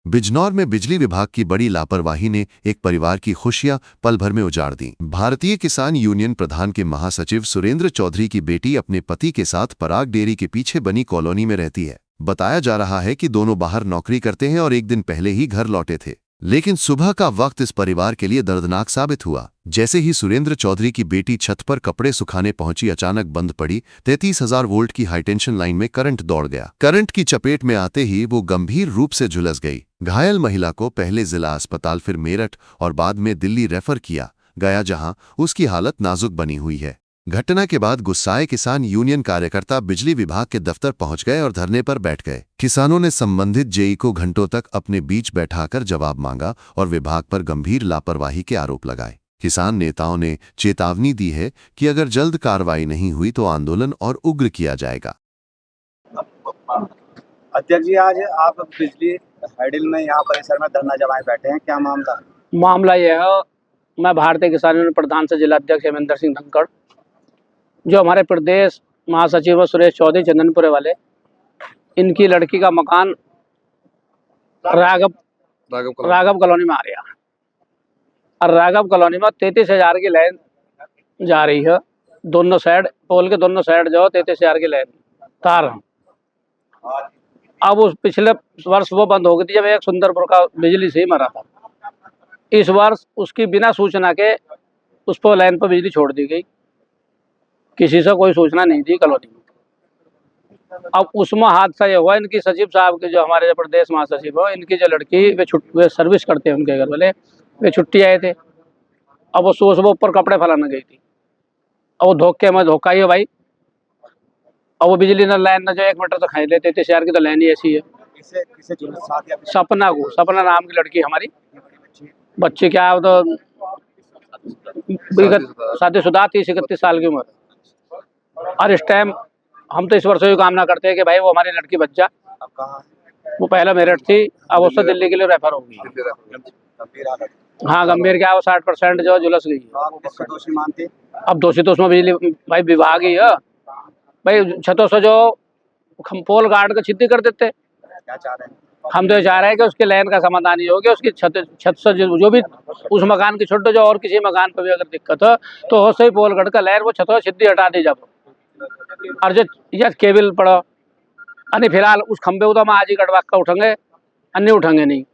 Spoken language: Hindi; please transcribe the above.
बिजनौर में बिजली विभाग की बड़ी लापरवाही ने एक परिवार की खुशियां पल भर में उजाड़ दी। भारतीय किसान यूनियन प्रधान के महासचिव सुरेंद्र चौधरी की बेटी अपने पति के साथ पराग डेयरी के पीछे बनी कॉलोनी में रहती है। बताया जा रहा है कि दोनों बाहर नौकरी करते हैं और एक दिन पहले ही घर लौटे थे, लेकिन सुबह का वक्त इस परिवार के लिए दर्दनाक साबित हुआ। जैसे ही सुरेंद्र चौधरी की बेटी छत पर कपड़े सुखाने पहुंची, अचानक बंद पड़ी 33,000 वोल्ट की हाईटेंशन लाइन में करंट दौड़ गया। करंट की चपेट में आते ही वो गंभीर रूप से झुलस गई। घायल महिला को पहले जिला अस्पताल, फिर मेरठ और बाद में दिल्ली रेफर किया गया, जहां उसकी हालत नाजुक बनी हुई है। घटना के बाद गुस्साए किसान यूनियन कार्यकर्ता बिजली विभाग के दफ्तर पहुंच गए और धरने पर बैठ गए। किसानों ने संबंधित जेई को घंटों तक अपने बीच बैठाकर जवाब मांगा और विभाग पर गंभीर लापरवाही के आरोप लगाए। किसान नेताओं ने चेतावनी दी है कि अगर जल्द कार्रवाई नहीं हुई तो आंदोलन और उग्र किया जाएगा। अध्यक्ष जी, आज आप बिजली हैडिल में यहाँ परिसर में धरना जमाए बैठे हैं, क्या मामला? मामला यह है, मैं भारतीय किसान यूनियन प्रधान से जिला अध्यक्ष हेमेंद्र सिंह धनखड़, जो हमारे प्रदेश महासचिव सुरेश चौधरी चंदनपुरे वाले, इनकी लड़की का मकान राघव कॉलोनी में आ रहा है और राघव कॉलोनी में 33,000 की लाइन जा रही है। दोनों साइड पोल के दोनों साइड जो 33,000 की लाइन तार है। अब उस पिछले वर्ष वो बंद हो गई थी जब एक सुंदरपुर का बिजली से ही मरा था। इस वर्ष उसकी बिना सूचना के उस पर लाइन पर बिजली छोड़ दी गई, किसी से कोई सूचना नहीं दी कॉलोनी में। अब उसमें हादसा ये हुआ, इनकी सचिव साहब के, जो हमारे प्रदेश महासचिव हो, इनकी जो लड़की वे सर्विस करते हैं, उनके घर वाले वे छुट्टी आए थे। अब वो सुबह ऊपर कपड़े फैलाने गई थी, अब वो धोखे में धोखा ही है भाई। अब वो बिजली न लाइन न जो 1 मीटर तो खाई लेते थे, शहर की तो लाइन ही ऐसी है। सपना नाम की लड़की हमारी, बच्ची क्या है, तो शादीशुदा 30-31 साल की उम्र। और इस टाइम हम तो इस वर्ष ही कामना करते हैं कि भाई वो हमारी लड़की बच जा। वो पहले मेरठ थी, अब उससे दिल्ली के लिए रेफर होगी। हाँ, गंभीर क्या है, वो 60% जो झुलस गई है। अब दोषी तो उसमें बिजली भाई विभाग ही है भाई। छतों से जो पोल गार्ड को छिद्दी कर देते। हम तो चाह रहे हैं कि उसके लाइन का समाधान ही हो गया। उसकी छत से जो भी उस मकान की छोटे जो और किसी मकान पर भी अगर दिक्कत हो तो हो सही पोल गार्ड का लाइन वो छतों से छिद्दी हटा दी जाए। और जो केबल पड़ो अन्य फिलहाल उस खंबे को तो हम आज ही कटवा कर उठेंगे, अन्य उठेंगे नहीं।